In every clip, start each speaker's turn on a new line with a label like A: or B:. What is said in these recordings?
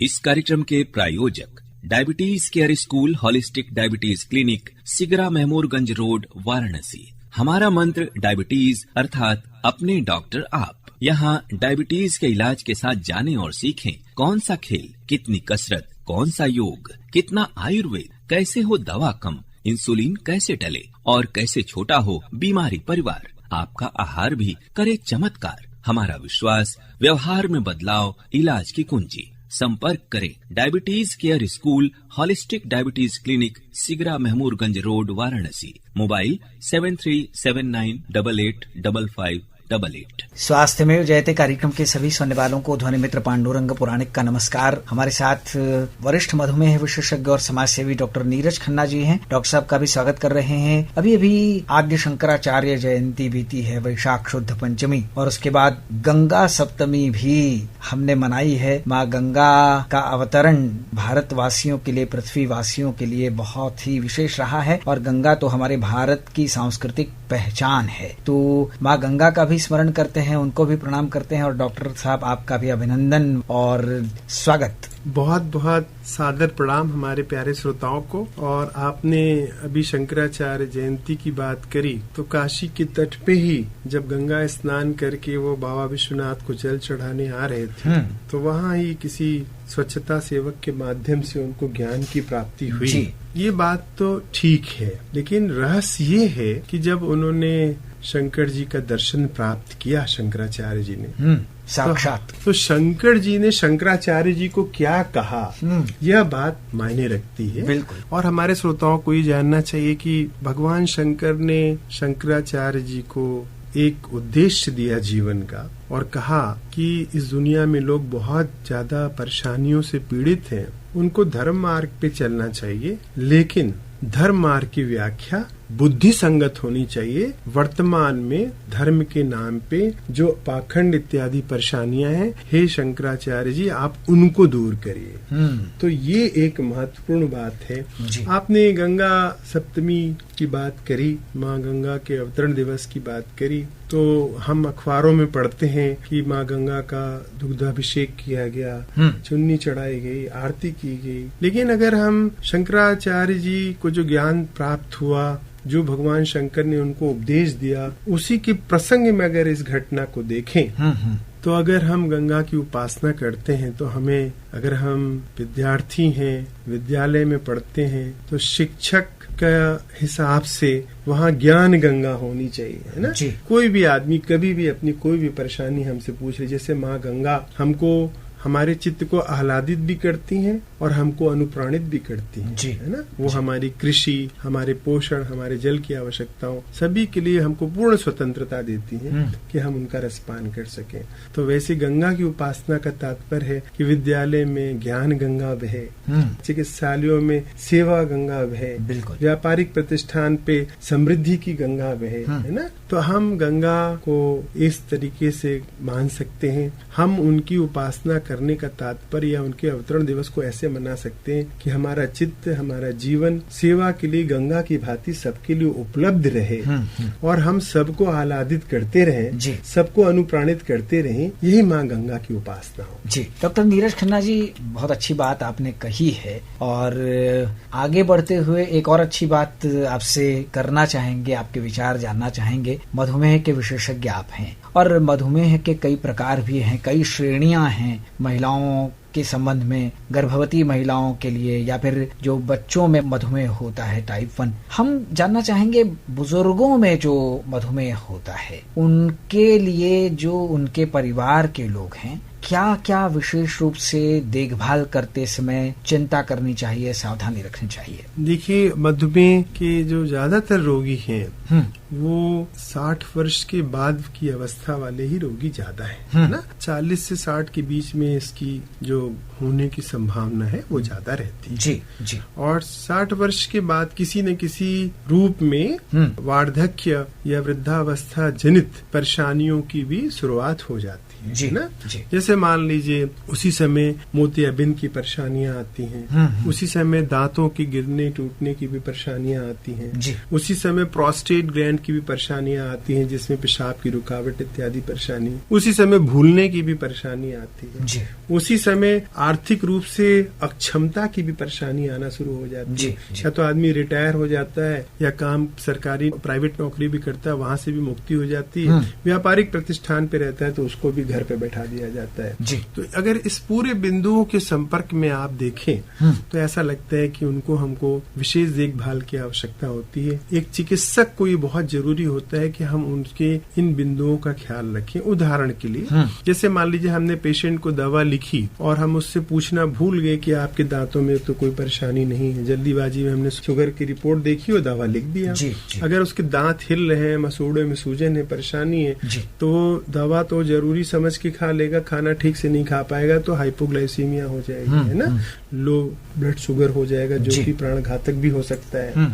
A: इस कार्यक्रम के प्रायोजक diabetes care school holistic diabetes clinic, Sigra Mahmoorganj road, Varanasi. हमारा मंत्र डायबिटीज अर्थात अपने डॉक्टर आप। यहाँ डायबिटीज के इलाज के साथ जानें और सीखें कौन सा खेल, कितनी कसरत, कौन सा योग, कितना आयुर्वेद, कैसे हो दवा कम, इंसुलिन कैसे टले और कैसे छोटा हो बीमारी परिवार। आपका आहार भी करे चमत्कार। हमारा विश्वास, व्यवहार में बदलाव, इलाज की कुंजी। संपर्क करें diabetes care school holistic diabetes clinic, Sigra Mahmoorganj road, Varanasi. Mobile 7379885588।
B: स्वास्थ्य में जयते कार्यक्रम के सभी सुनने वालों को ध्वनि मित्र पांडुरंग पुराणिक का नमस्कार। हमारे साथ वरिष्ठ मधुमेह विशेषज्ञ और समाज सेवी डॉक्टर नीरज खन्ना जी हैं। डॉक्टर साहब का भी स्वागत कर रहे हैं। अभी अभी आद्य शंकराचार्य जयंती बीती है, वैशाख शुद्ध पंचमी, और उसके बाद गंगा सप्तमी भी हमने मनाई है। माँ गंगा का अवतरण भारतवासियों के लिए, पृथ्वी वासियों के लिए बहुत ही विशेष रहा है, और गंगा तो हमारे भारत की सांस्कृतिक पहचान है। तो माँ गंगा का भी स्मरण करते हैं, उनको भी प्रणाम करते हैं। और डॉक्टर साहब आपका भी अभिनंदन और स्वागत।
C: बहुत बहुत सादर प्रणाम हमारे प्यारे श्रोताओं को। और आपने अभी शंकराचार्य जयंती की बात करी, तो काशी के तट पे ही जब गंगा स्नान करके वो बाबा विश्वनाथ को जल चढ़ाने आ रहे थे, तो वहाँ ही किसी स्वच्छता सेवक के माध्यम से उनको ज्ञान की प्राप्ति हुई। ये बात तो ठीक है, लेकिन रहस्य ये है कि जब उन्होंने शंकर जी का दर्शन प्राप्त किया, शंकराचार्य जी ने
B: साक्षात,
C: तो शंकर जी ने शंकराचार्य जी को क्या कहा, यह बात मायने रखती है।
B: बिल्कुल।
C: और हमारे श्रोताओं को ये जानना चाहिए कि भगवान शंकर ने शंकराचार्य जी को एक उद्देश्य दिया जीवन का, और कहा कि इस दुनिया में लोग बहुत ज्यादा परेशानियों से पीड़ित हैं, उनको धर्म मार्ग पे चलना चाहिए, लेकिन धर्म मार्ग की व्याख्या बुद्धि संगत होनी चाहिए। वर्तमान में धर्म के नाम पे जो पाखंड इत्यादि परेशानियां हैं, हे शंकराचार्य जी आप उनको दूर करिए। तो ये एक महत्वपूर्ण बात है। आपने गंगा सप्तमी की बात करी, माँ गंगा के अवतरण दिवस की बात करी, तो हम अखबारों में पढ़ते हैं कि माँ गंगा का दुग्धाभिषेक किया गया, चुन्नी चढ़ाई गई, आरती की गई। लेकिन अगर हम शंकराचार्य जी को जो ज्ञान प्राप्त हुआ, जो भगवान शंकर ने उनको उपदेश दिया, उसी के प्रसंग में अगर इस घटना को देखें, तो अगर हम गंगा की उपासना करते हैं, तो हमें, अगर हम विद्यार्थी हैं, विद्यालय में पढ़ते हैं, तो शिक्षक का हिसाब से वहाँ ज्ञान गंगा होनी चाहिए, है ना। कोई भी आदमी कभी भी अपनी कोई भी परेशानी हमसे पूछ ले, जैसे माँ गंगा हमको, हमारे चित्त को आह्लादित भी करती हैं और हमको अनुप्राणित भी करती हैं, है ना। वो हमारी कृषि, हमारे पोषण, हमारे जल की आवश्यकताओं सभी के लिए हमको पूर्ण स्वतंत्रता देती हैं कि हम उनका रसपान कर सकें। तो वैसे गंगा की उपासना का तात्पर्य है कि विद्यालय में ज्ञान गंगा बहे, चिकित्सालयों में सेवा गंगा बहे, व्यापारिक प्रतिष्ठान पे समृद्धि की गंगा बहे, है ना। तो हम गंगा को इस तरीके से मान सकते हैं। हम उनकी उपासना करने का तात्पर्य या उनके अवतरण दिवस को ऐसे मना सकते हैं कि हमारा चित्त, हमारा जीवन सेवा के लिए गंगा की भांति सबके लिए उपलब्ध रहे, और हम सबको आह्लादित करते रहें, सबको अनुप्राणित करते रहें। यही माँ गंगा की उपासना हो।
B: जी डॉक्टर नीरज खन्ना जी, बहुत अच्छी बात आपने कही है। और आगे बढ़ते हुए एक और अच्छी बात आपसे करना चाहेंगे, आपके विचार जानना चाहेंगे। मधुमेह के विशेषज्ञ आप हैं, और मधुमेह के कई प्रकार भी हैं, कई श्रेणियां हैं महिलाओं के संबंध में, गर्भवती महिलाओं के लिए, या फिर जो बच्चों में मधुमेह होता है टाइप 1। हम जानना चाहेंगे बुजुर्गों में जो मधुमेह होता है, उनके लिए जो उनके परिवार के लोग हैं, क्या क्या विशेष रूप से देखभाल करते समय चिंता करनी चाहिए, सावधानी रखनी चाहिए?
C: देखिए, मधुमेह के जो ज्यादातर रोगी हैं वो 60 वर्ष के बाद की अवस्था वाले ही रोगी ज्यादा है ना। 40 से 60 के बीच में इसकी जो होने की संभावना है वो ज्यादा रहती है।
B: जी।
C: और 60 वर्ष के बाद किसी न किसी रूप में वार्धक्य या वृद्धावस्था जनित परेशानियों की भी शुरुआत हो जाती है ना। जैसे जैसे मान लीजिए उसी समय मोतियाबिंद की परेशानियां आती हैं, उसी समय दांतों की गिरने टूटने की भी परेशानियां आती हैं, उसी समय प्रोस्टेट ग्लैंड की भी परेशानियां आती हैं जिसमें पेशाब की रुकावट इत्यादि परेशानी, उसी समय भूलने की भी परेशानी आती है, उसी समय आर्थिक रूप से अक्षमता की भी परेशानी आना शुरू हो जाती है। या तो आदमी रिटायर हो जाता है या काम सरकारी प्राइवेट नौकरी भी करता है, वहां से भी मुक्ति हो जाती है, व्यापारिक प्रतिष्ठान पे रहता है तो उसको भी घर पे बैठा दिया जाता है। तो अगर इस पूरे बिंदुओं के संपर्क में आप देखें तो ऐसा लगता है कि उनको हमको विशेष देखभाल की आवश्यकता होती है। एक चिकित्सक को ये बहुत जरूरी होता है कि हम उनके इन बिंदुओं का ख्याल रखें। उदाहरण के लिए जैसे मान लीजिए हमने पेशेंट को दवा लिखी और हम उससे पूछना भूल गए कि आपके दांतों में तो कोई परेशानी नहीं है, जल्दीबाजी में हमने शुगर की रिपोर्ट देखी और दवा लिख दिया। अगर उसके दांत हिल रहे हैं, मसूड़े में सूजन है, परेशानी है, तो दवा तो जरूरी समझ के खा लेगा, खाना ठीक से नहीं खा पाएगा तो हाइपोग्लाइसीमिया हो जाएगी, है ना, लो ब्लड शुगर हो जाएगा जो कि प्राण घातक भी हो सकता है।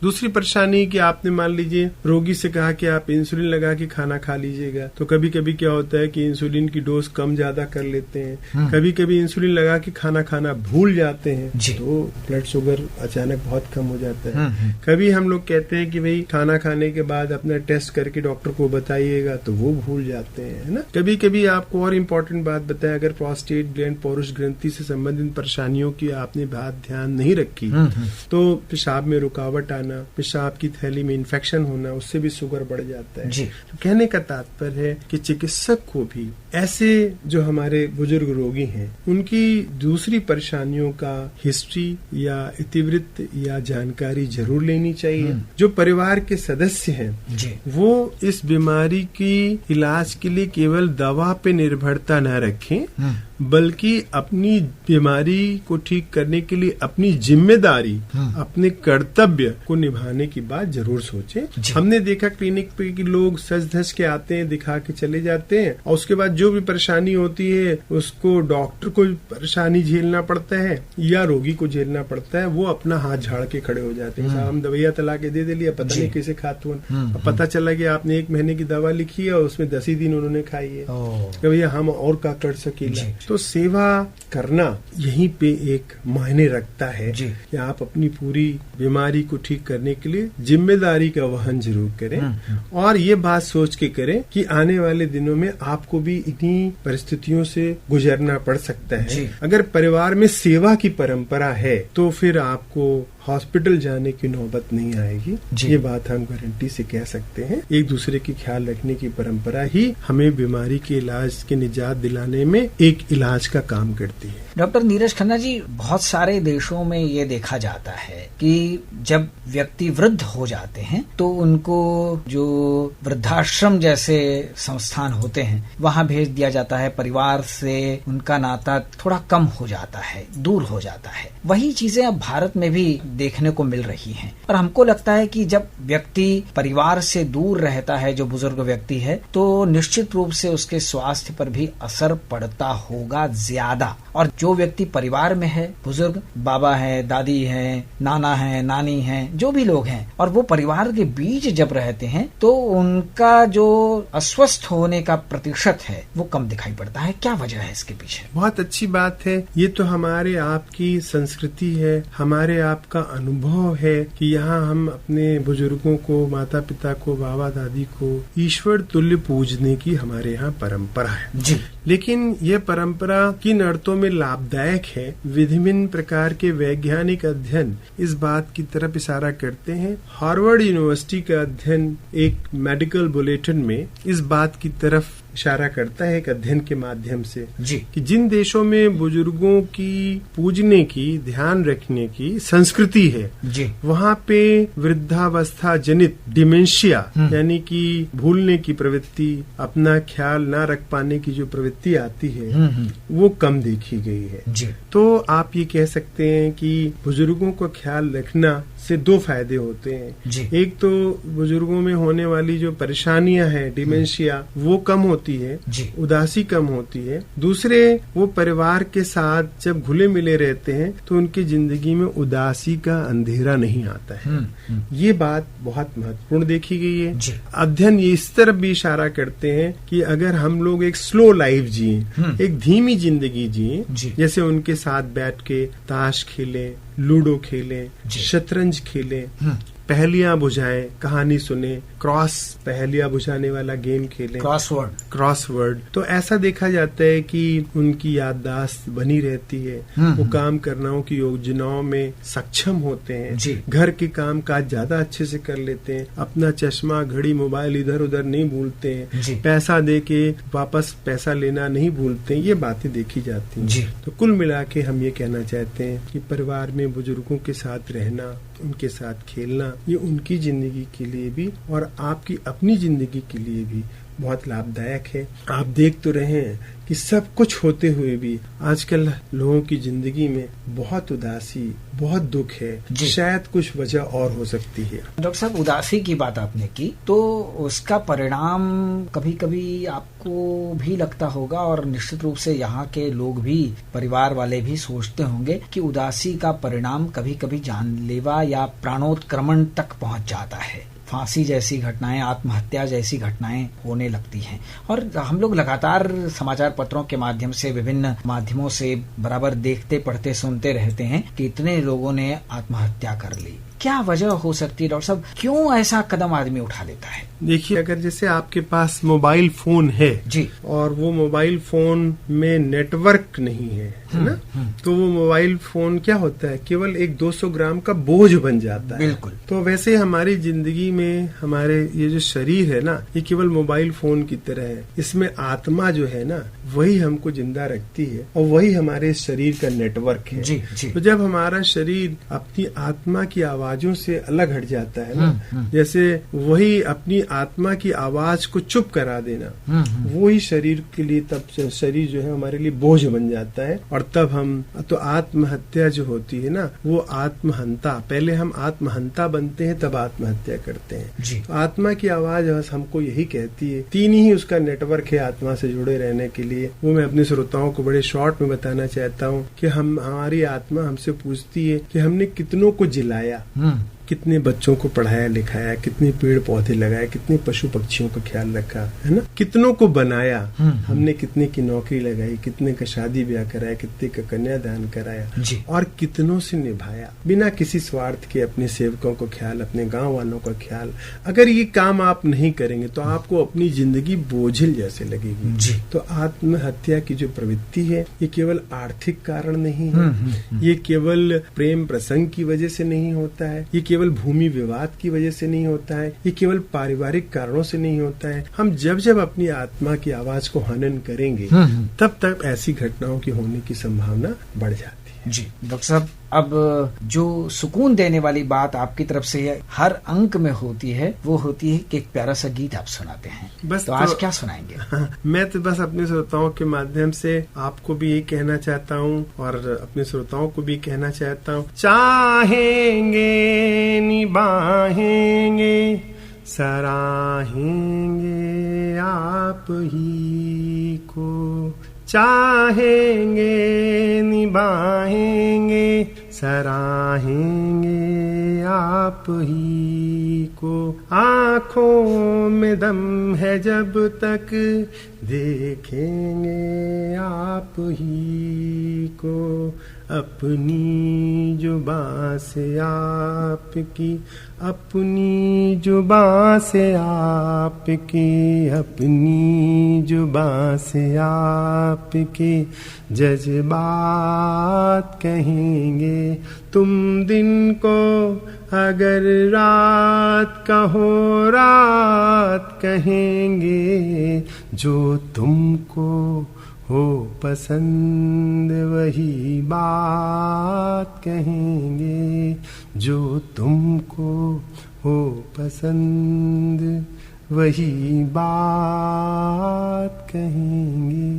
C: दूसरी परेशानी कि आपने मान लीजिए रोगी से कहा कि आप इंसुलिन लगा के खाना खा लीजिएगा, तो कभी कभी क्या होता है कि इंसुलिन की डोज कम ज्यादा कर लेते हैं, कभी कभी इंसुलिन लगा के खाना भूल जाते हैं तो ब्लड शुगर अचानक बहुत कम हो जाता है। कभी हम लोग कहते हैं कि भाई खाना खाने के बाद अपना टेस्ट करके डॉक्टर को बताइएगा तो वो भूल जाते हैं, है ना। कभी कभी आपको और इम्पोर्टेंट बात बताएं, अगर प्रोस्टेट ग्लैंड पौरुष ग्रंथि से संबंधित परेशानियों की आपने बात ध्यान नहीं रखी तो पेशाब में रुकावट आना, पेशाब की थैली में इन्फेक्शन होना, उससे भी शुगर बढ़ जाता है। तो कहने का तात्पर्य है कि चिकित्सक को भी ऐसे जो हमारे बुजुर्ग रोगी हैं उनकी दूसरी परेशानियों का हिस्ट्री या इतिवृत्त या जानकारी जरूर लेनी चाहिए। जो परिवार के सदस्य हैं वो इस बीमारी की इलाज के लिए केवल दवा पे निर्भरता न रखें बल्कि अपनी बीमारी को ठीक करने के लिए अपनी जिम्मेदारी, अपने कर्तव्य को निभाने की बात जरूर सोचें। हमने देखा क्लिनिक पे कि लोग सज धज के आते हैं, दिखा के चले जाते हैं और उसके बाद जो भी परेशानी होती है उसको डॉक्टर को परेशानी झेलना पड़ता है या रोगी को झेलना पड़ता है। वो अपना हाथ झाड़ के खड़े हो जाते हैं, साहब हम दवाइयाँ तला के दे लिया, पता नहीं कैसे खाते हैं, पता चला कि आपने 1 महीने की दवा लिखी है और उसमें 10 ही दिन उन्होंने खाई है, कि भैया हम और क्या कर सकेंगे। तो सेवा करना यहीं पे एक मायने रखता है कि आप अपनी पूरी बीमारी को ठीक करने के लिए जिम्मेदारी का वहन जरूर करें और ये बात सोच के करें कि आने वाले दिनों में आपको भी इन्हीं परिस्थितियों से गुजरना पड़ सकता है। अगर परिवार में सेवा की परंपरा है तो फिर आपको हॉस्पिटल जाने की नौबत नहीं आएगी, ये बात हम गारंटी से कह सकते हैं। एक दूसरे की ख्याल रखने की परंपरा ही हमें बीमारी के इलाज के निजात दिलाने में एक इलाज का काम करती है।
B: डॉक्टर नीरज खन्ना जी, बहुत सारे देशों में ये देखा जाता है कि जब व्यक्ति वृद्ध हो जाते हैं तो उनको जो वृद्धाश्रम जैसे संस्थान होते हैं वहां भेज दिया जाता है, परिवार से उनका नाता थोड़ा कम हो जाता है, दूर हो जाता है। वही चीजें अब भारत में भी देखने को मिल रही हैं और हमको लगता है कि जब व्यक्ति परिवार से दूर रहता है, जो बुजुर्ग व्यक्ति है, तो निश्चित रूप से उसके स्वास्थ्य पर भी असर पड़ता होगा ज्यादा। और जो व्यक्ति परिवार में है, बुजुर्ग बाबा है, दादी है, नाना है, नानी है, जो भी लोग हैं, और वो परिवार के बीच जब रहते हैं तो उनका जो अस्वस्थ होने का प्रतिशत है वो कम दिखाई पड़ता है। क्या वजह है इसके पीछे?
C: बहुत अच्छी बात है। ये तो हमारे आपकी संस्कृति है, हमारे आपका अनुभव है कि यहाँ हम अपने बुजुर्गों को, माता पिता को, बाबा दादी को ईश्वर तुल्य पूजने की हमारे यहाँ परंपरा है
B: जी।
C: लेकिन ये परंपरा किन अर्थों में लाभदायक है, विभिन्न प्रकार के वैज्ञानिक अध्ययन इस बात की तरफ इशारा करते हैं। हार्वर्ड यूनिवर्सिटी का अध्ययन एक मेडिकल बुलेटिन में इस बात की तरफ इशारा करता है, एक अध्ययन के माध्यम से
B: जी,
C: कि जिन देशों में बुजुर्गों की पूजने की, ध्यान रखने की संस्कृति है
B: जी, वहाँ
C: पे वृद्धावस्था जनित डिमेंशिया यानी कि भूलने की प्रवृत्ति, अपना ख्याल न रख पाने की जो प्रवृत्ति आती है वो कम देखी गई है
B: जी।
C: तो आप ये कह सकते हैं कि बुजुर्गों को ख्याल रखना से 2 फायदे होते हैं। एक तो बुजुर्गों में होने वाली जो परेशानियां हैं, डिमेंशिया, वो कम होती होती है
B: जी।
C: उदासी कम होती है। दूसरे, वो परिवार के साथ जब घुले मिले रहते हैं तो उनकी जिंदगी में उदासी का अंधेरा नहीं आता है। ये बात बहुत महत्वपूर्ण देखी गई है।
B: जी।
C: अध्ययन ये इस तरफ भी इशारा करते हैं कि अगर हम लोग एक स्लो लाइफ जिए, एक धीमी जिंदगी जिए, जैसे उनके साथ बैठ के ताश खेलें, लूडो खेलें, शतरंज खेलें, पहेलियां बुझाएं, कहानी सुने, क्रॉस पहेलियां बुझाने वाला गेम खेलें, क्रॉसवर्ड, तो ऐसा देखा जाता है कि उनकी याददाश्त बनी रहती है। वो काम करनाओं की योजनाओं में सक्षम होते हैं, घर के काम काज ज्यादा अच्छे से कर लेते हैं, अपना चश्मा, घड़ी, मोबाइल इधर उधर नहीं भूलते हैं, पैसा दे के वापस पैसा लेना नहीं भूलते हैं। ये बातें देखी जाती हैं। तो कुल मिला के हम ये कहना चाहते हैं कि परिवार में बुजुर्गों के साथ रहना, उनके साथ खेलना, ये उनकी जिंदगी के लिए भी और आपकी अपनी जिंदगी के लिए भी बहुत लाभदायक है। आप देख तो रहे हैं कि सब कुछ होते हुए भी आजकल लोगों की जिंदगी में बहुत उदासी, बहुत दुख है। शायद कुछ वजह और हो सकती है।
B: डॉक्टर साहब, उदासी की बात आपने की, तो उसका परिणाम कभी कभी आपको भी लगता होगा और निश्चित रूप से यहाँ के लोग भी, परिवार वाले भी सोचते होंगे कि उदासी का परिणाम कभी कभी जानलेवा या प्राणोत्क्रमण तक पहुँच जाता है। फांसी जैसी घटनाएं, आत्महत्या जैसी घटनाएं होने लगती हैं। और हम लोग लगातार समाचार पत्रों के माध्यम से, विभिन्न माध्यमों से बराबर देखते, पढ़ते, सुनते रहते हैं कि इतने लोगों ने आत्महत्या कर ली। क्या वजह हो सकती है डॉक्टर साहब, क्यों ऐसा कदम आदमी उठा लेता है?
C: देखिए, अगर जैसे आपके पास मोबाइल फोन है
B: जी,
C: और वो मोबाइल फोन में नेटवर्क नहीं है, है ना, तो वो मोबाइल फोन क्या होता है, केवल एक 200 ग्राम का बोझ बन जाता है।
B: बिल्कुल।
C: तो वैसे हमारी जिंदगी में हमारे ये जो शरीर है ना, ये केवल मोबाइल फोन की तरह है। इसमें आत्मा जो है ना, वही हमको जिंदा रखती है और वही हमारे शरीर का नेटवर्क है।
B: जी, जी।
C: तो जब हमारा शरीर अपनी आत्मा की आवाजों से अलग हट जाता है ना, जैसे वही अपनी आत्मा की आवाज को चुप करा देना, वो ही शरीर के लिए, तब शरीर जो है हमारे लिए बोझ बन जाता है। और तब हम तो आत्महत्या जो होती है ना, वो आत्महंता, पहले हम आत्महंता बनते हैं तब आत्महत्या करते हैं। तो आत्मा की आवाज हमको यही कहती है। 3 ही उसका नेटवर्क है आत्मा से जुड़े रहने के लिए। वो मैं अपने श्रोताओं को बड़े शॉर्ट में बताना चाहता हूँ कि हमारी आत्मा हमसे पूछती है कि हमने कितनों को जिलाया, कितने बच्चों को पढ़ाया लिखाया, कितने पेड़ पौधे लगाए, कितने पशु पक्षियों का ख्याल रखा, है ना, कितनों को बनाया हमने, कितने की नौकरी लगाई, कितने का शादी ब्याह कराया, कितने का कन्यादान कराया और कितनों से निभाया बिना किसी स्वार्थ के अपने सेवकों को ख्याल, अपने गांव वालों का ख्याल। अगर ये काम आप नहीं करेंगे तो आपको अपनी जिंदगी बोझिल जैसे लगेगी। तो आत्महत्या की जो प्रवृत्ति है, ये केवल आर्थिक कारण नहीं है, ये केवल प्रेम प्रसंग की वजह से नहीं होता है, ये केवल भूमि विवाद की वजह से नहीं होता है, ये केवल पारिवारिक कारणों से नहीं होता है। हम जब जब अपनी आत्मा की आवाज को हनन करेंगे तब तक ऐसी घटनाओं की होने की संभावना बढ़ जाती है।
B: जी डॉक्टर साहब, अब जो सुकून देने वाली बात आपकी तरफ से हर अंक में होती है, वो होती है कि एक प्यारा सा गीत आप सुनाते हैं। बस तो आज क्या सुनाएंगे?
C: मैं तो बस अपने श्रोताओं के माध्यम से आपको भी यही कहना चाहता हूँ और अपने श्रोताओं को भी कहना चाहता हूँ, चाहेंगे निभाएंगे सराहेंगे आप ही को, चाहेंगे निभाएंगे सराहेंगे आप ही को, आँखों में दम है जब तक देखेंगे आप ही को, अपनी जुबां से आपकी, अपनी जुबां से आपकी, अपनी जुबां से आपके जज्बात कहेंगे। तुम दिन को अगर रात कहो रात कहेंगे, जो तुमको हो पसंद वही बात कहेंगे, जो तुमको हो पसंद वही बात कहेंगे।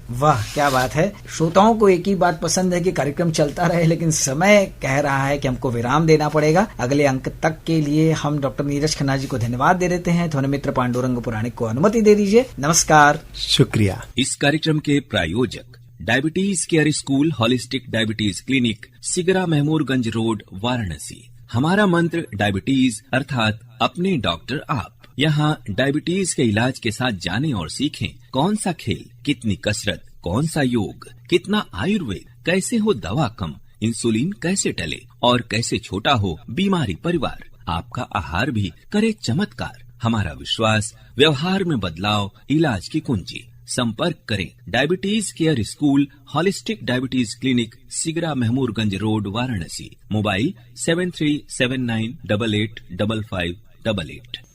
B: वाह, क्या बात है। श्रोताओं को एक ही बात पसंद है कि कार्यक्रम चलता रहे, लेकिन समय कह रहा है कि हमको विराम देना पड़ेगा। अगले अंक तक के लिए हम डॉक्टर नीरज खन्ना जी को धन्यवाद दे देते हैं। ध्वनि मित्र पांडुरंग पुराणिक को अनुमति दे दीजिए। नमस्कार।
C: शुक्रिया।
A: इस कार्यक्रम के प्रायोजक diabetes care school holistic diabetes clinic, Sigra Mahmoorganj road, Varanasi. हमारा मंत्र डायबिटीज अर्थात अपने डॉक्टर आप। यहाँ डायबिटीज के इलाज के साथ जानें और सीखें कौन सा खेल, कितनी कसरत, कौन सा योग, कितना आयुर्वेद, कैसे हो दवा कम, इंसुलिन कैसे टले और कैसे छोटा हो बीमारी परिवार। आपका आहार भी करे चमत्कार। हमारा विश्वास, व्यवहार में बदलाव, इलाज की कुंजी। संपर्क करें diabetes care school holistic diabetes clinic, Sigra Mahmoorganj road, Varanasi. Mobile 737988555588।